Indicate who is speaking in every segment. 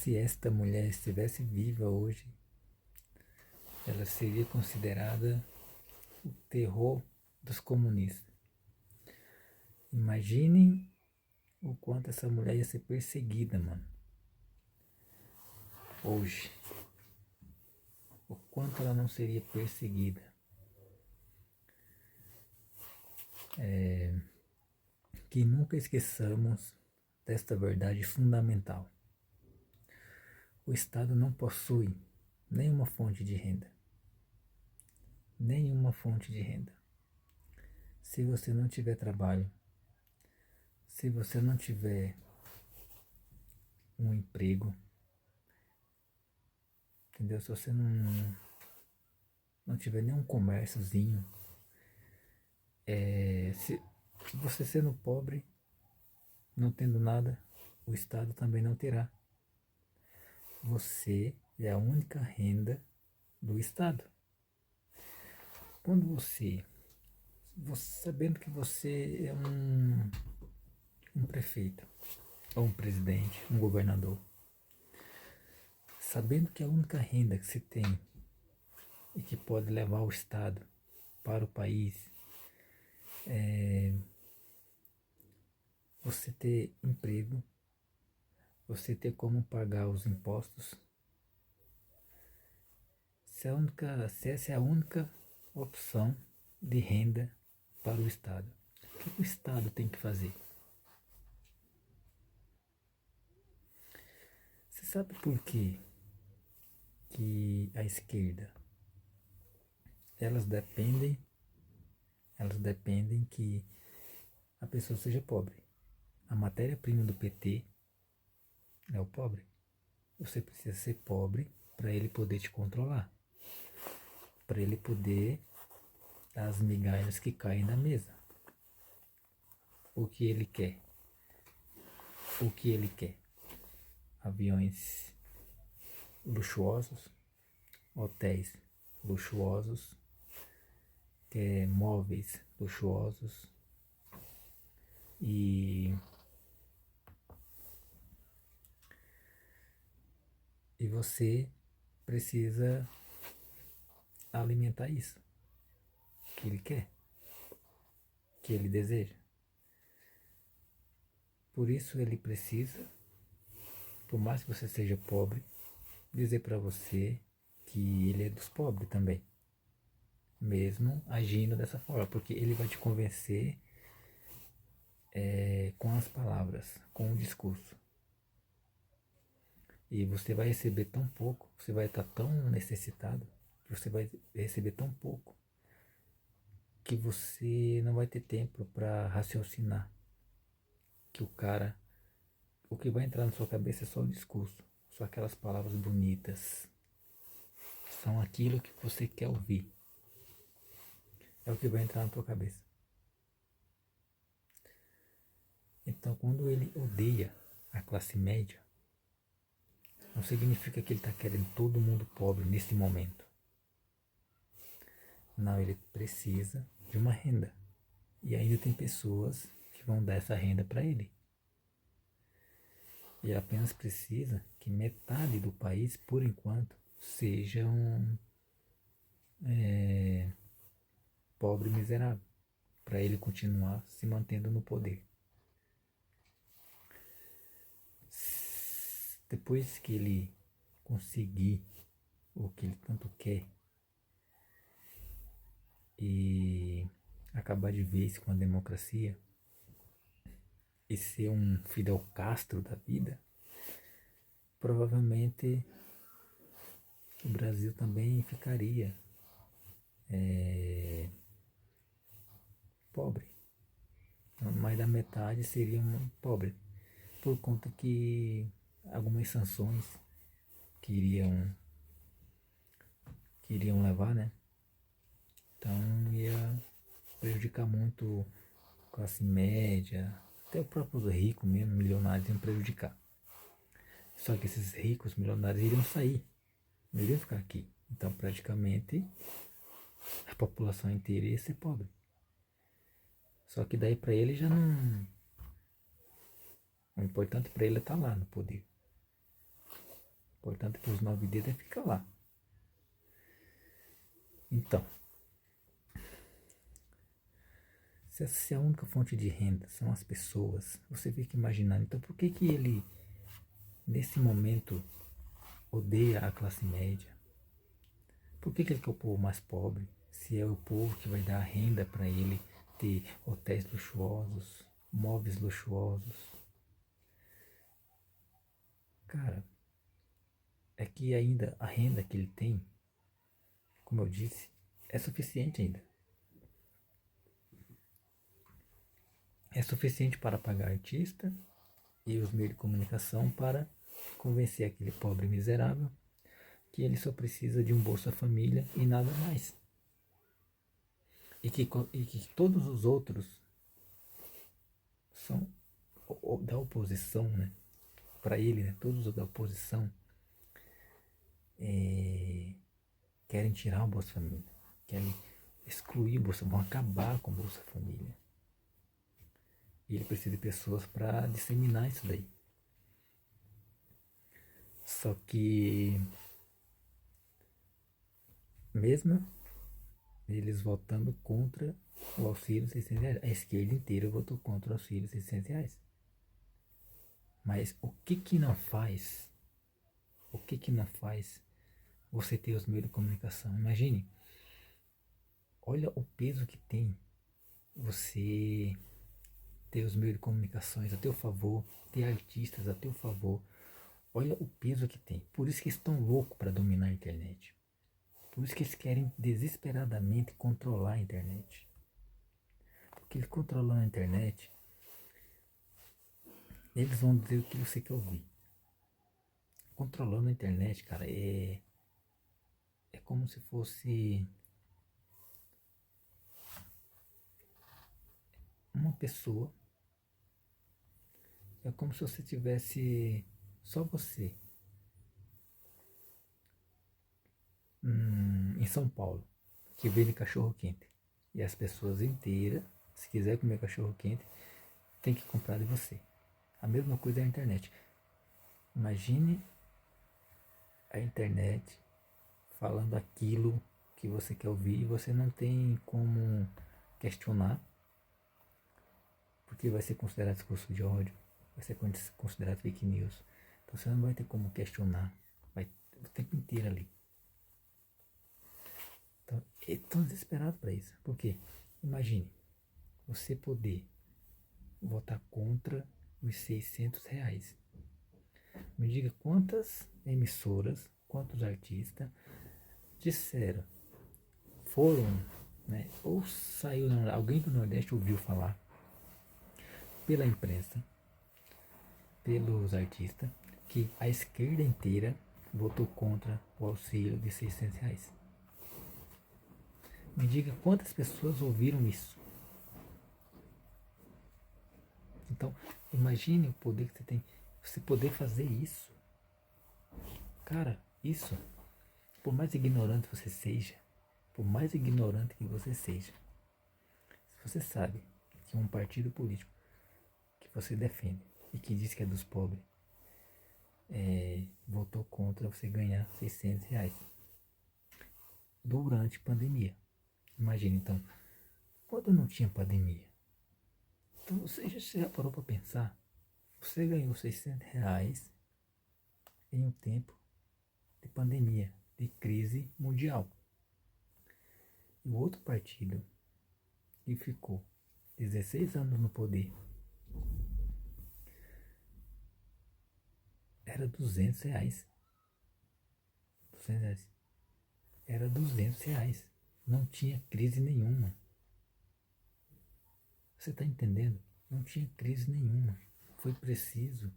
Speaker 1: Se esta mulher estivesse viva hoje, ela seria considerada o terror dos comunistas. Imaginem o quanto essa mulher ia ser perseguida, mano. Hoje. O quanto ela não seria perseguida. Que nunca esqueçamos desta verdade fundamental. O Estado não possui nenhuma fonte de renda. Nenhuma fonte de renda. Se você não tiver trabalho, se você não tiver um emprego, entendeu? Se você não tiver nenhum comérciozinho, se você sendo pobre, não tendo nada, o Estado também não terá. Você é a única renda do Estado. Quando você sabendo que você é um prefeito, ou um presidente, um governador, sabendo que a única renda que se tem e que pode levar o Estado para o país é você ter emprego, você ter como pagar os impostos, se essa é a única opção de renda para o Estado, o que o Estado tem que fazer? Você sabe por quê que a esquerda elas dependem que a pessoa seja pobre. A matéria-prima do PT é o pobre. Você precisa ser pobre para ele poder te controlar, para ele poder dar as migalhas que caem na mesa. O que ele quer? O que ele quer? Aviões luxuosos, hotéis luxuosos, quer móveis luxuosos e você precisa alimentar isso que ele quer, que ele deseja. Por isso ele precisa, por mais que você seja pobre, dizer para você que ele é dos pobres também, mesmo agindo dessa forma, porque ele vai te convencer com as palavras, com o discurso. E você vai receber tão pouco, você vai estar tão necessitado, você vai receber tão pouco, que você não vai ter tempo para raciocinar. Que o que vai entrar na sua cabeça é só o discurso, só aquelas palavras bonitas. São aquilo que você quer ouvir. É o que vai entrar na tua cabeça. Então, quando ele odeia a classe média, não significa que ele está querendo todo mundo pobre nesse momento. Não, ele precisa de uma renda. E ainda tem pessoas que vão dar essa renda para ele. Ele apenas precisa que metade do país, por enquanto, sejam pobre e miserável, para ele continuar se mantendo no poder. Depois que ele conseguir o que ele tanto quer e acabar de vez com a democracia e ser um Fidel Castro da vida, provavelmente o Brasil também ficaria pobre. Mais da metade seria pobre, por conta que algumas sanções que iriam levar, né? Então ia prejudicar muito a classe média, até o próprio rico mesmo, milionários iam prejudicar. Só que esses ricos milionários iriam sair, não iriam ficar aqui. Então praticamente a população inteira ia ser pobre. Só que daí para ele já não. O importante para ele é estar lá no poder. Portanto, que os 9 dedos é ficar lá. Então, se a única fonte de renda são as pessoas, você fica imaginando, então por que que ele, nesse momento, odeia a classe média? Por que que ele quer o povo mais pobre? Se é o povo que vai dar a renda para ele ter hotéis luxuosos, móveis luxuosos. Cara, é que ainda a renda que ele tem, como eu disse, é suficiente ainda. É suficiente para pagar artista e os meios de comunicação para convencer aquele pobre miserável que ele só precisa de um Bolsa Família e nada mais. E que todos os outros são da oposição, né? Para ele, né? Todos os da oposição querem tirar o Bolsa Família, querem excluir o Bolsa, vão acabar com o Bolsa Família. E ele precisa de pessoas para disseminar isso daí. Só que, mesmo eles votando contra o auxílio de 600 reais, a esquerda inteira votou contra o auxílio de 600 reais. Mas o que que não faz? O que que não faz você ter os meios de comunicação? Imagine, olha o peso que tem você ter os meios de comunicações a teu favor, ter artistas a teu favor. Olha o peso que tem. Por isso que eles estão loucos para dominar a internet. Por isso que eles querem desesperadamente controlar a internet. Porque eles controlando a internet, eles vão dizer o que você quer ouvir. Controlando a internet, cara, é como se fosse uma pessoa. É como se você tivesse só você em São Paulo, que vende cachorro quente. E as pessoas inteiras, se quiser comer cachorro quente, tem que comprar de você. A mesma coisa é a internet. Imagine a internet falando aquilo que você quer ouvir e você não tem como questionar, porque vai ser considerado discurso de ódio, vai ser considerado fake news. Então você não vai ter como questionar, vai o tempo inteiro ali. Então, eu estou desesperado para isso. Por quê? Imagine você poder votar contra os 600 reais. Me diga quantas emissoras, quantos artistas disseram, foram, né, ou saiu, alguém do Nordeste ouviu falar pela imprensa, pelos artistas, que a esquerda inteira votou contra o auxílio de 600 reais. Me diga quantas pessoas ouviram isso. Então, imagine o poder que você tem. Você poder fazer isso. Cara, isso, por mais ignorante você seja, por mais ignorante que você seja, se você sabe que um partido político que você defende e que diz que é dos pobres, votou contra você ganhar 600 reais durante pandemia. Imagina então, quando não tinha pandemia, então você já parou para pensar, você ganhou 600 reais em um tempo de pandemia, de crise mundial. E o outro partido que ficou 16 anos no poder era 200 reais. 200 reais. Era 200 reais. Não tinha crise nenhuma. Você está entendendo? Não tinha crise nenhuma. Foi preciso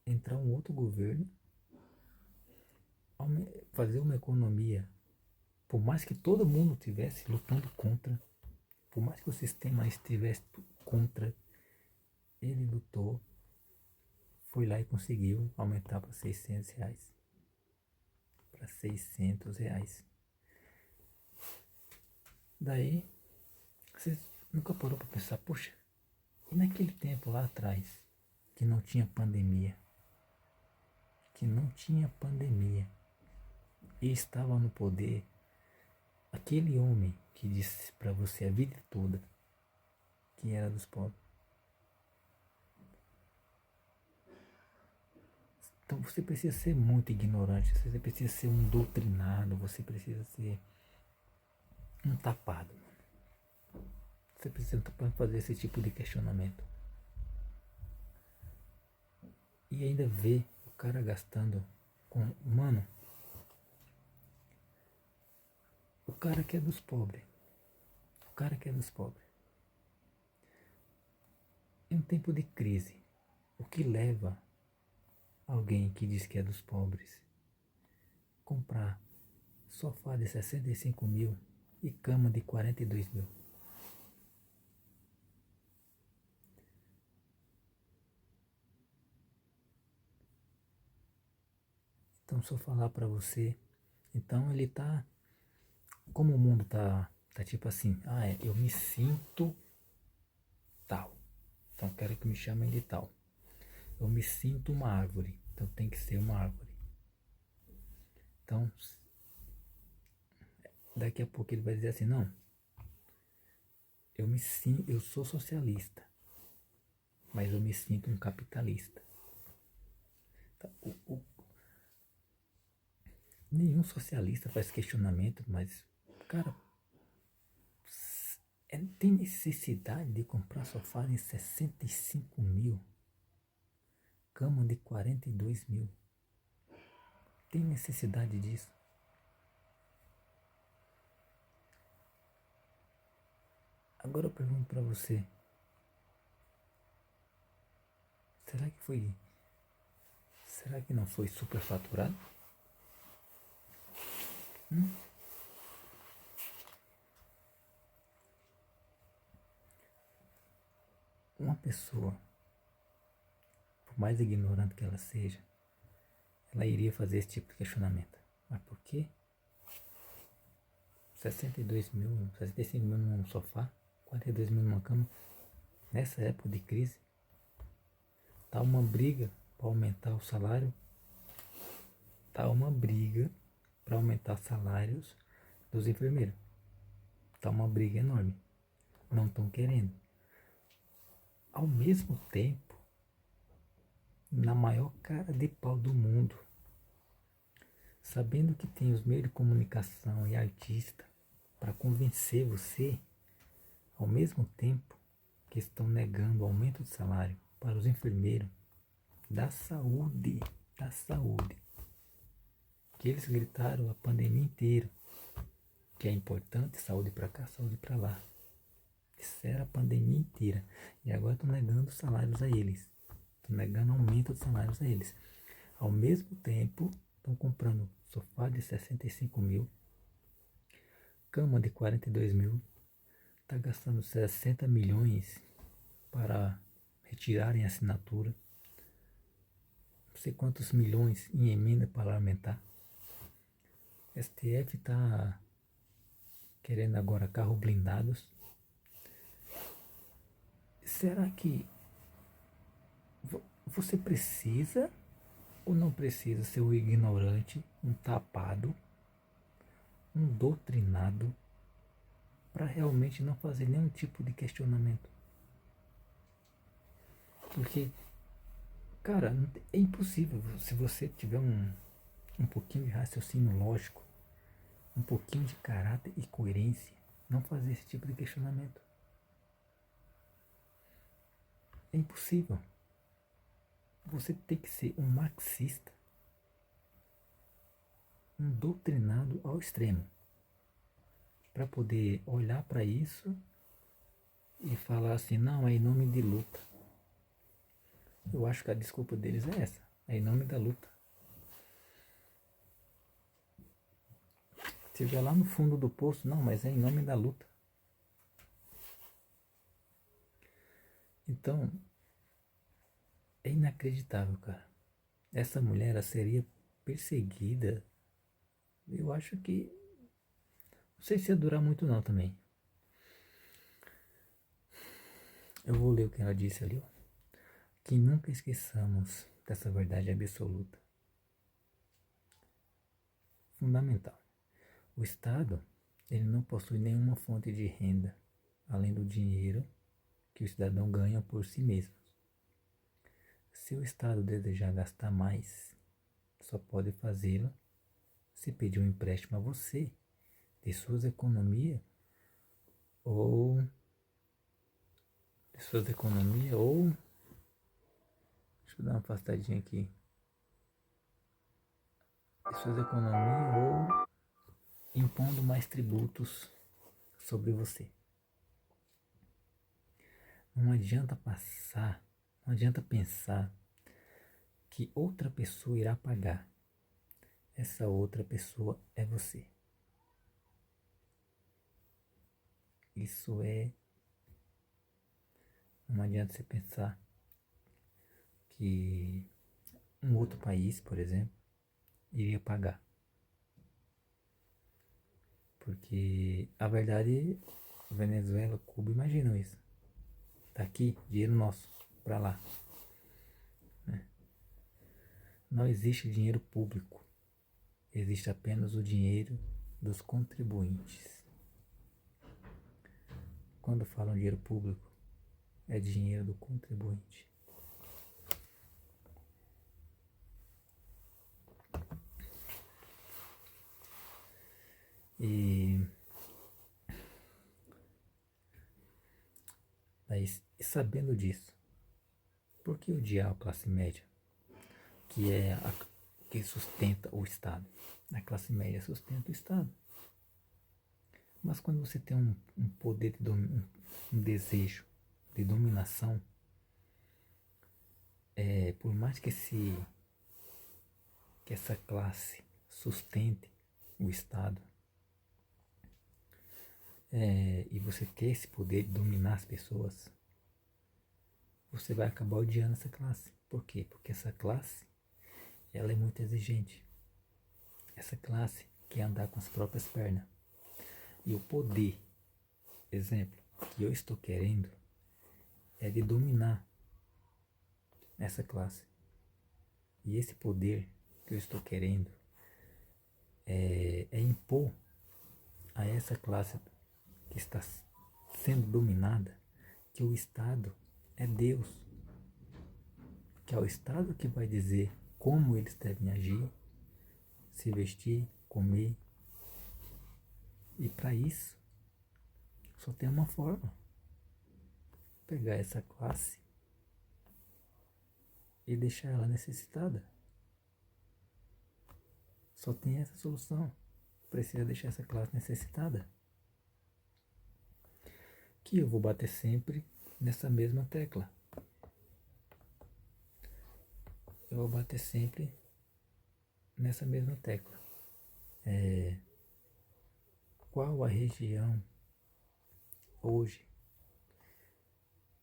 Speaker 1: entrar um outro governo, fazer uma economia. Por mais que todo mundo estivesse lutando contra, por mais que o sistema estivesse contra, ele lutou, foi lá e conseguiu aumentar para 600 reais. Para 600 reais. Daí, você nunca parou para pensar, poxa, e naquele tempo lá atrás, que não tinha pandemia, que não tinha pandemia e estava no poder, aquele homem que disse para você a vida toda que era dos pobres. Então você precisa ser muito ignorante, você precisa ser um doutrinado, você precisa ser um tapado. Você precisa fazer esse tipo de questionamento. E ainda ver o cara gastando com... Mano, o cara que é dos pobres. O cara que é dos pobres. Em um tempo de crise, o que leva alguém que diz que é dos pobres comprar sofá de 65 mil e cama de 42 mil? Então, se eu falar pra você, então ele tá... Como o mundo tá tipo assim, eu me sinto tal, então quero que me chamem de tal. Eu me sinto uma árvore, então tem que ser uma árvore. Então, daqui a pouco ele vai dizer assim, não, eu sou socialista, mas eu me sinto um capitalista. Então, nenhum socialista faz questionamento, mas, cara, tem necessidade de comprar sofá de 65 mil, cama de 42 mil. Tem necessidade disso? Agora eu pergunto pra você, será que não foi superfaturado? Uma pessoa, por mais ignorante que ela seja, ela iria fazer esse tipo de questionamento. Mas por quê? 62 mil, 65 mil num sofá, 42 mil numa cama, nessa época de crise, tá uma briga para aumentar o salário, tá uma briga para aumentar salários dos enfermeiros, tá uma briga enorme, não estão querendo. Ao mesmo tempo, na maior cara de pau do mundo, sabendo que tem os meios de comunicação e artista para convencer você, ao mesmo tempo que estão negando o aumento de salário para os enfermeiros da saúde, que eles gritaram a pandemia inteira que é importante, saúde para cá, saúde para lá. Isso era a pandemia inteira. E agora estão negando salários a eles. Estão negando aumento de salários a eles. Ao mesmo tempo, estão comprando sofá de 65 mil, cama de 42 mil, está gastando 60 milhões para retirarem a assinatura, não sei quantos milhões em emenda parlamentar. STF está querendo agora carros blindados. Será que você precisa ou não precisa ser um ignorante, um tapado, um doutrinado para realmente não fazer nenhum tipo de questionamento? Porque, cara, é impossível. Se você tiver um pouquinho de raciocínio lógico, um pouquinho de caráter e coerência, não fazer esse tipo de questionamento. É impossível. Você tem que ser um marxista, um doutrinado ao extremo, para poder olhar para isso e falar assim, não, é em nome de luta. Eu acho que a desculpa deles é essa, é em nome da luta. Se estiver lá no fundo do poço, não, mas é em nome da luta. Então, é inacreditável, cara. Essa mulher ela seria perseguida. Eu acho que... Não sei se ia durar muito não também. Eu vou ler o que ela disse ali, ó. Que nunca esqueçamos dessa verdade absoluta. fundamental. O Estado, ele não possui nenhuma fonte de renda, além do dinheiro que o cidadão ganha por si mesmo. Se o Estado desejar gastar mais, só pode fazê-lo se pedir um empréstimo a você, de suas economias, ou deixa eu dar uma afastadinha aqui, de suas economias ou impondo mais tributos sobre você. Não adianta pensar que outra pessoa irá pagar. Essa outra pessoa é você. Não adianta você pensar que um outro país, por exemplo, iria pagar. Porque a verdade, Venezuela, Cuba, imaginam isso. Tá aqui, dinheiro nosso, para lá. Não existe dinheiro público. Existe apenas o dinheiro dos contribuintes. Quando falam dinheiro público, é dinheiro do contribuinte. E sabendo disso, por que odiar a classe média, que é que sustenta o Estado? A classe média sustenta o Estado. Mas quando você tem um poder, um desejo de dominação, por mais que essa classe sustente o Estado, e você quer esse poder de dominar as pessoas, você vai acabar odiando essa classe. Por quê? Porque essa classe, ela é muito exigente. Essa classe quer andar com as próprias pernas. E o poder, exemplo, que eu estou querendo é de dominar essa classe. E esse poder que eu estou querendo é impor a essa classe que está sendo dominada que o Estado é Deus. Que é o Estado que vai dizer como eles devem agir, se vestir, comer. E para isso, só tem uma forma. Pegar essa classe e deixar ela necessitada. Só tem essa solução. Precisa deixar essa classe necessitada. Que eu vou bater sempre nessa mesma tecla. Eu vou bater sempre nessa mesma tecla. Qual a região hoje,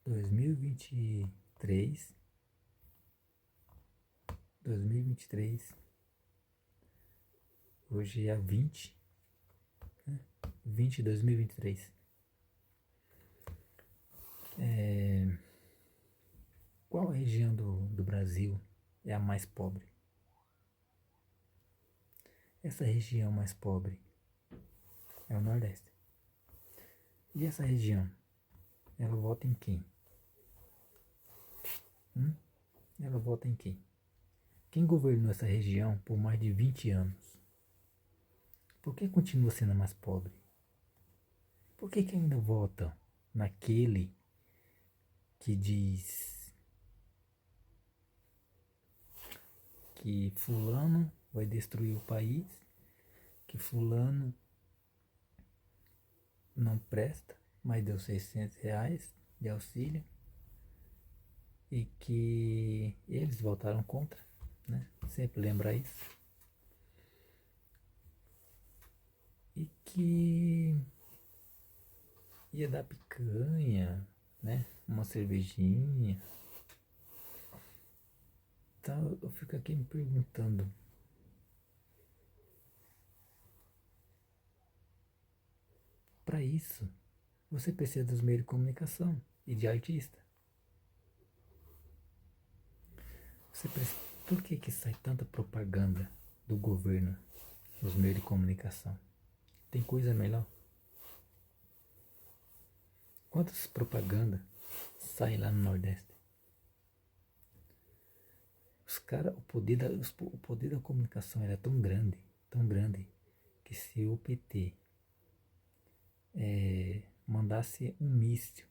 Speaker 1: 2023, hoje é a 20, né? 20 de 2023. Qual a região do Brasil é a mais pobre? Essa região mais pobre é o Nordeste. E essa região, ela vota em quem? Ela vota em quem? Quem governou essa região por mais de 20 anos? Por que continua sendo a mais pobre? Por que ainda votam naquele que diz que fulano vai destruir o país, que fulano não presta, mas deu R$ 600 de auxílio e que eles votaram contra, né? Sempre lembra isso. E que ia dar picanha, né? Uma cervejinha. Então eu fico aqui me perguntando, para isso você precisa dos meios de comunicação e de artista. Por que sai tanta propaganda do governo os meios de comunicação. Tem coisa melhor? Quantas propagandas saem lá no Nordeste? Os caras, o poder da comunicação era tão grande, que se o PT mandasse um míssil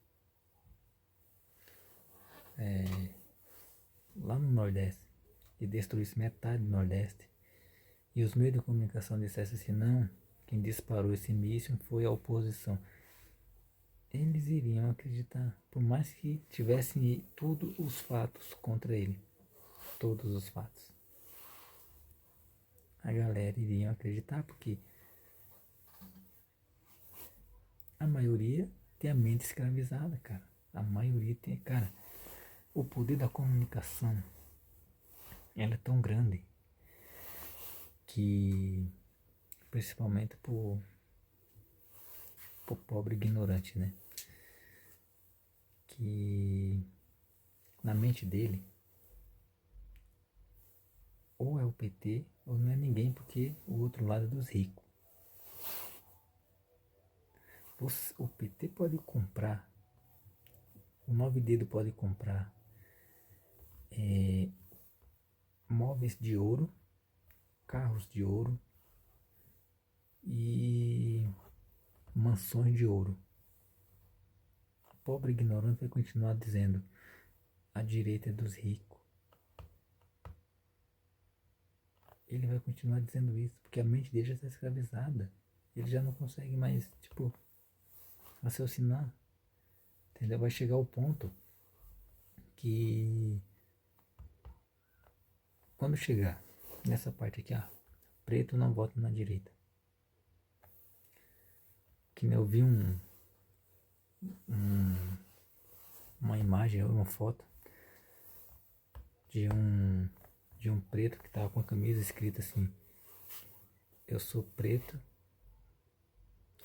Speaker 1: lá no Nordeste e destruísse metade do Nordeste, e os meios de comunicação dissessem assim, não, quem disparou esse míssil foi a oposição, eles iriam acreditar, por mais que tivessem todos os fatos contra ele, todos os fatos. A galera iria acreditar porque a maioria tem a mente escravizada, cara. A maioria tem, cara, o poder da comunicação, ela é tão grande que, principalmente pro pobre ignorante, né? Que na mente dele, ou é o PT, ou não é ninguém, porque o outro lado é dos ricos. O PT pode comprar, o 9 dedo pode comprar móveis de ouro, carros de ouro e mansões de ouro. O pobre ignorante vai continuar dizendo: a direita é dos ricos. Ele vai continuar dizendo isso, porque a mente dele já está escravizada. Ele já não consegue mais, raciocinar. Entendeu? Vai chegar ao ponto que, quando chegar nessa parte aqui, preto não vota na direita. Que nem eu vi uma imagem, uma foto de um preto que tava com a camisa escrita assim: eu sou preto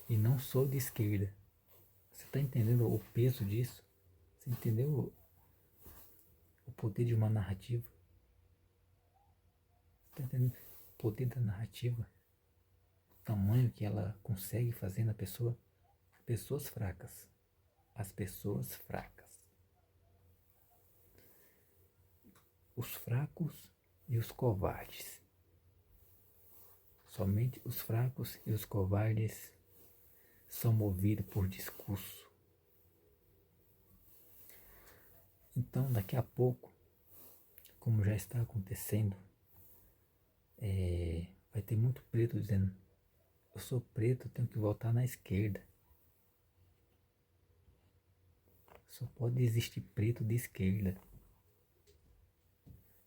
Speaker 1: e não sou de esquerda. Você tá entendendo o peso disso? Você entendeu o poder de uma narrativa? Tá entendendo o poder da narrativa? O tamanho que ela consegue fazer na pessoa? Pessoas fracas. As pessoas fracas. Os fracos e os covardes. Somente os fracos e os covardes são movidos por discurso. Então, daqui a pouco, como já está acontecendo, vai ter muito preto dizendo: eu sou preto, eu tenho que votar na esquerda. Só pode existir preto de esquerda.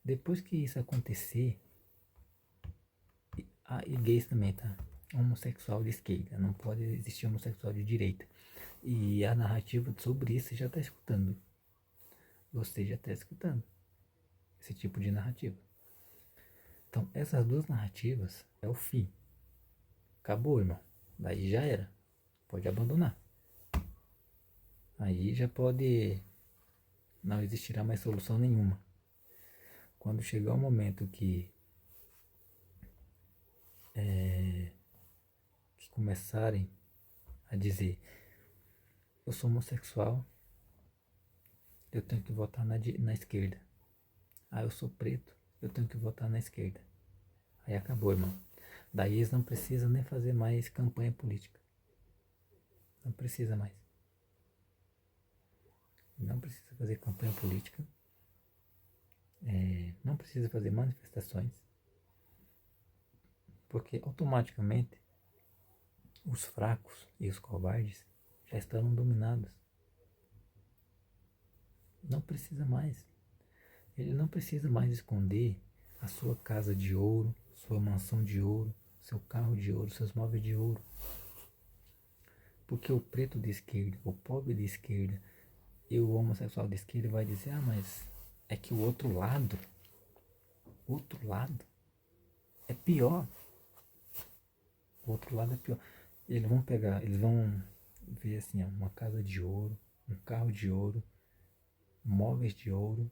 Speaker 1: Depois que isso acontecer, e gays também, tá? Homossexual de esquerda, não pode existir homossexual de direita. E a narrativa sobre isso você já está escutando. Você já está escutando esse tipo de narrativa. Então, essas duas narrativas é o fim. Acabou, irmão. Daí já era. Pode abandonar. Aí já pode... não existirá mais solução nenhuma. Quando chegar o momento que começarem a dizer: eu sou homossexual, eu tenho que votar na esquerda. Eu sou preto, eu tenho que votar na esquerda. Aí acabou, irmão. Daí eles não precisam nem fazer mais campanha política. Não precisa mais. Não precisa fazer campanha política. Não precisa fazer manifestações. Porque automaticamente os fracos e os covardes já estarão dominados. Não precisa mais. Ele não precisa mais esconder a sua casa de ouro, sua mansão de ouro, seu carro de ouro, seus móveis de ouro. Porque o preto de esquerda, o pobre de esquerda e o homossexual de esquerda vai dizer: mas é que o outro lado é pior. O outro lado é pior. Eles vão ver assim, uma casa de ouro, um carro de ouro, móveis de ouro.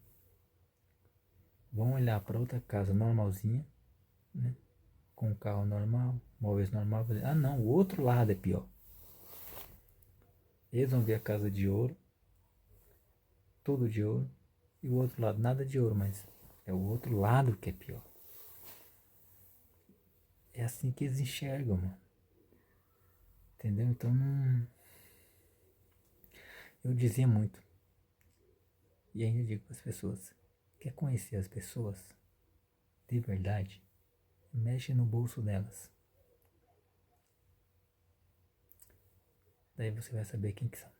Speaker 1: Vão olhar para outra casa normalzinha, né? com um carro normal, móveis normal, ah não, o outro lado é pior. Eles vão ver a casa de ouro, tudo de ouro, e o outro lado nada de ouro, mas é o outro lado que é pior. É assim que eles enxergam, mano. Entendeu? Então não. Eu dizia muito. E ainda digo para as pessoas: quer conhecer as pessoas de verdade? Mexe no bolso delas. Daí você vai saber quem que são.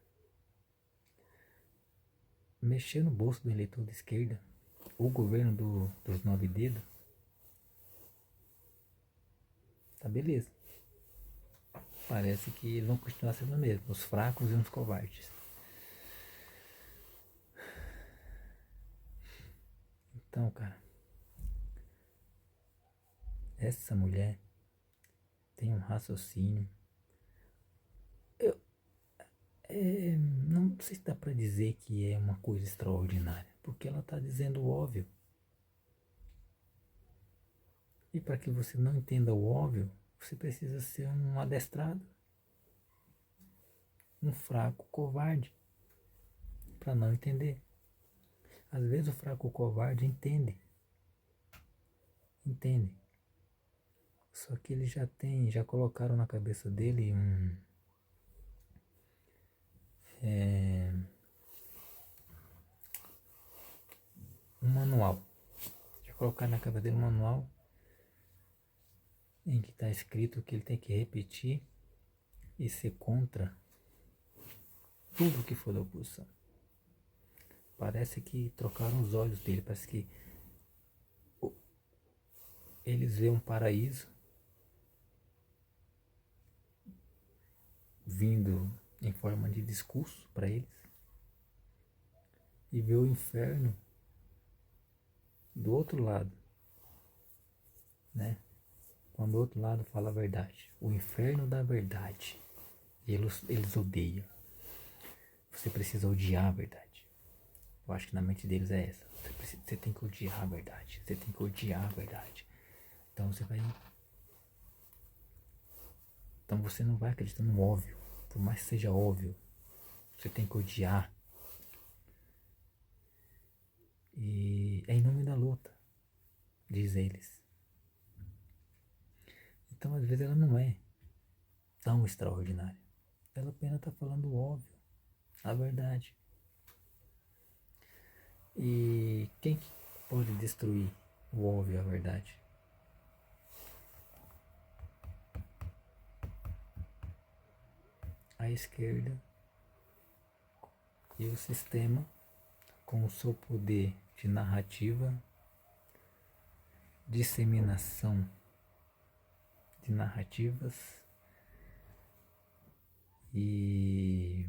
Speaker 1: Mexer no bolso do eleitor de esquerda, o governo dos 9 dedos, tá beleza. Parece que eles vão continuar sendo mesmo, os fracos e os covardes. Então, cara, essa mulher tem um raciocínio. Não sei se dá pra dizer que é uma coisa extraordinária, porque ela tá dizendo o óbvio. E para que você não entenda o óbvio, você precisa ser um adestrado, um fraco covarde, para não entender. Às vezes o fraco covarde entende. Só que ele já colocaram na cabeça dele um manual. Já colocaram na cabeça dele um manual em que está escrito que ele tem que repetir e ser contra tudo que for da oposição. Parece que trocaram os olhos dele, parece que eles veem um paraíso vindo em forma de discurso para eles e vê o inferno do outro lado, né? Quando o outro lado fala a verdade, o inferno da verdade, eles odeiam. Você precisa odiar a verdade. Eu acho que na mente deles é essa. Você tem que odiar a verdade. Você tem que odiar a verdade. Então você não vai acreditar no óbvio. Por mais que seja óbvio, você tem que odiar. E é em nome da luta, diz eles. Então às vezes ela não é tão extraordinária. Ela apenas está falando o óbvio, a verdade. E quem pode destruir o óbvio, a verdade? A esquerda e o sistema, com o seu poder de narrativa, disseminação de narrativas e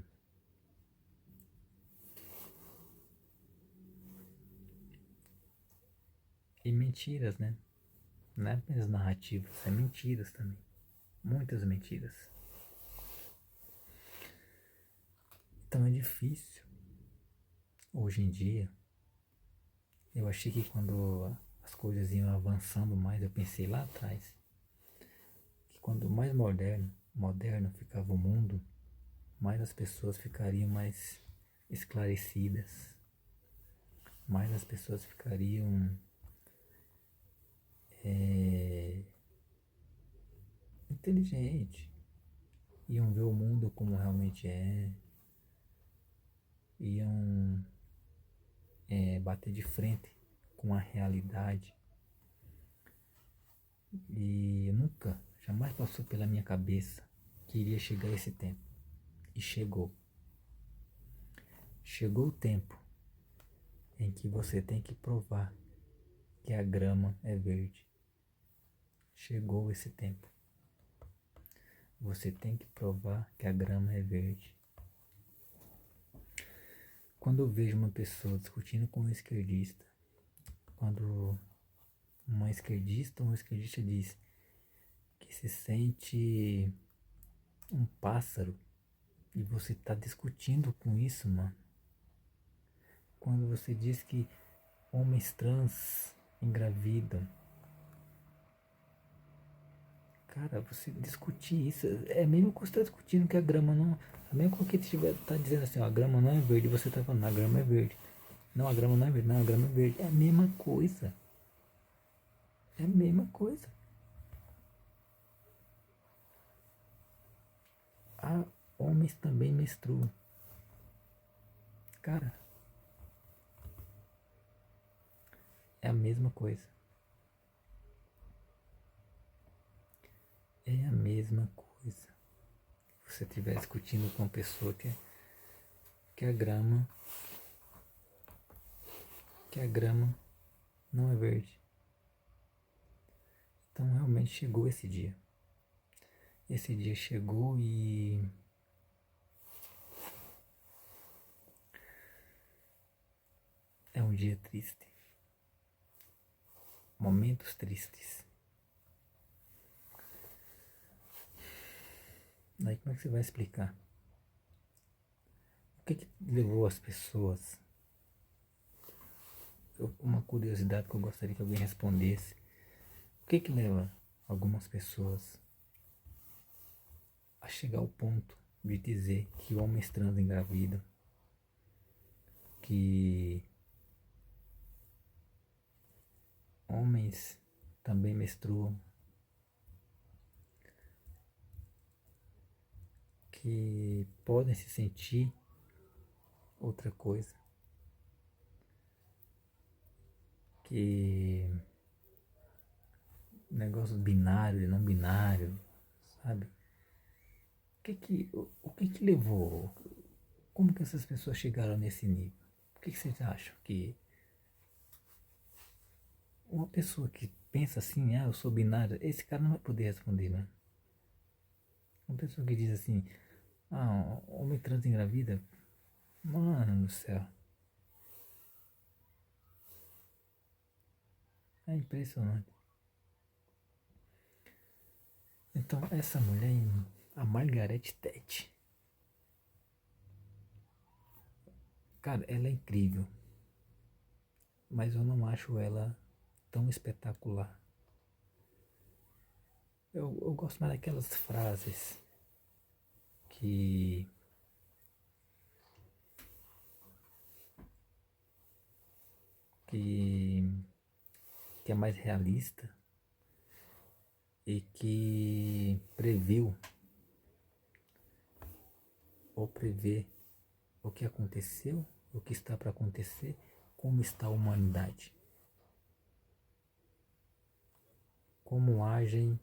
Speaker 1: mentiras, né? Não é apenas narrativas, é mentiras também. Muitas mentiras. Então é difícil. Hoje em dia, eu achei que quando as coisas iam avançando mais, eu pensei lá atrás, que quando mais moderno ficava o mundo, mais as pessoas ficariam mais esclarecidas, mais as pessoas ficariam inteligentes, iam ver o mundo como realmente é, iam bater de frente com a realidade. E nunca, jamais passou pela minha cabeça que iria chegar esse tempo. E chegou. Chegou o tempo em que você tem que provar que a grama é verde. Chegou esse tempo. Você tem que provar que a grama é verde. Quando eu vejo uma pessoa discutindo com um esquerdista, quando uma esquerdista ou um esquerdista diz que se sente um pássaro e você está discutindo com isso, mano. Quando você diz que homens trans engravidam, Cara, você discutir isso, é mesmo que você está discutindo que a grama não. A mesma coisa que estiver tá dizendo assim, ó, a grama não é verde, você tá falando, a grama é verde. Não, a grama não é verde, não, a grama é verde. É a mesma coisa. É a mesma coisa. Ah, homens também menstruam. Cara, é a mesma coisa. É a mesma coisa. Se você estiver discutindo com uma pessoa que a grama, que a grama não é verde. Então realmente chegou esse dia. Esse dia chegou e é um dia triste. Momentos tristes. Aí como é que você vai explicar? O que levou as pessoas? Uma curiosidade que eu gostaria que alguém respondesse. O que leva algumas pessoas a chegar ao ponto de dizer que homens trans engravidam, que homens também menstruam, que podem se sentir outra coisa, que negócio binário e não binário, sabe? O que levou? Como que essas pessoas chegaram nesse nível? O que vocês acham que uma pessoa que pensa assim, eu sou binário, esse cara não vai poder responder, né? Uma pessoa que diz assim, homem trans engravida, mano do céu, é impressionante. Então essa mulher, a Margaret Thatcher, cara, ela é incrível, mas eu não acho ela tão espetacular. Eu gosto mais daquelas frases que que, que é mais realista e que previu ou prevê o que aconteceu, o que está para acontecer, como está a humanidade, como agem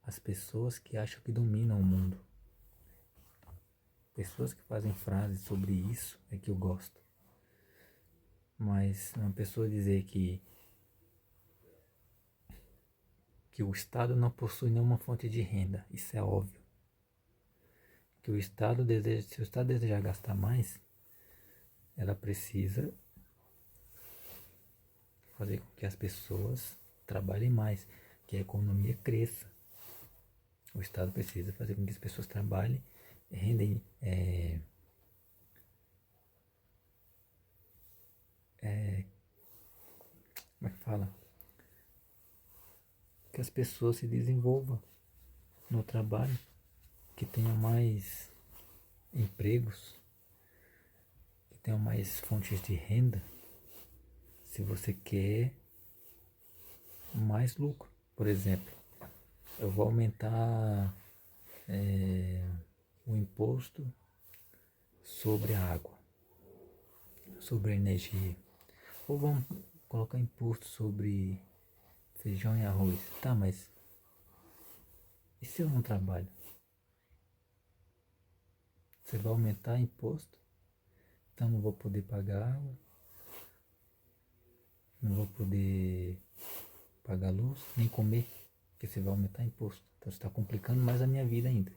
Speaker 1: as pessoas que acham que dominam o mundo. Pessoas que fazem frases sobre isso é que eu gosto. Mas uma pessoa dizer que o Estado não possui nenhuma fonte de renda, isso é óbvio. Que o Estado deseja, se o Estado desejar gastar mais, ela precisa fazer com que as pessoas trabalhem mais, que a economia cresça. O Estado precisa fazer com que as pessoas trabalhem, rendem, como é que fala? Que as pessoas se desenvolvam no trabalho, que tenham mais empregos, que tenham mais fontes de renda. Se você quer mais lucro, por exemplo, eu vou aumentar o imposto sobre a água, sobre a energia, ou vamos colocar imposto sobre feijão e arroz. Tá, mas e se eu não trabalho? Você vai aumentar imposto, então não vou poder pagar água, não vou poder pagar luz, nem comer, porque você vai aumentar imposto. Então você está complicando mais a minha vida ainda.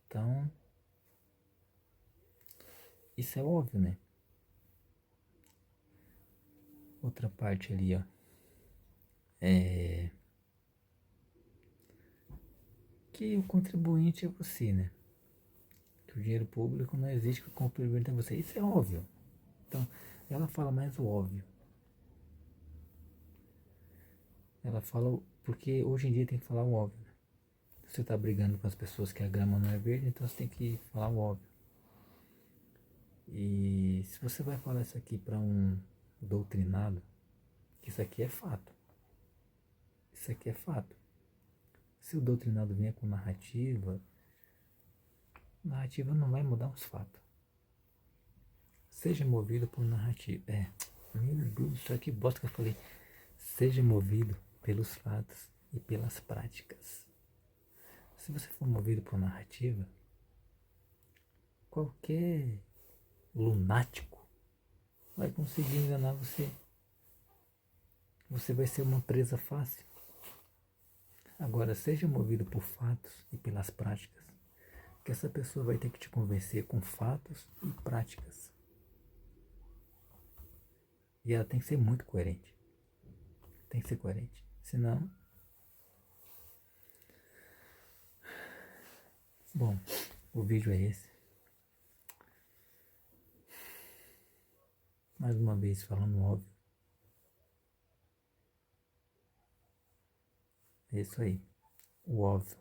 Speaker 1: Então, isso é óbvio, né? Outra parte ali, ó. Que o contribuinte é você, né? Que o dinheiro público não existe, que o contribuinte é você. Isso é óbvio. Então, ela fala mais o óbvio. Ela fala, porque hoje em dia tem que falar o óbvio. Você está brigando com as pessoas que a grama não é verde, então você tem que falar o óbvio. E se você vai falar isso aqui para um doutrinado, isso aqui é fato. Isso aqui é fato. Se o doutrinado vier com narrativa não vai mudar os fatos. Seja movido por narrativa. Meu Deus do céu, que bosta que eu falei. Seja movido pelos fatos e pelas práticas. Se você for movido por narrativa, qualquer lunático vai conseguir enganar você. Você vai ser uma presa fácil. Agora, seja movido por fatos e pelas práticas, que essa pessoa vai ter que te convencer com fatos e práticas. E ela tem que ser muito coerente. Tem que ser coerente. Senão... Bom, o vídeo é esse. Mais uma vez falando óbvio. É isso aí. O óbvio.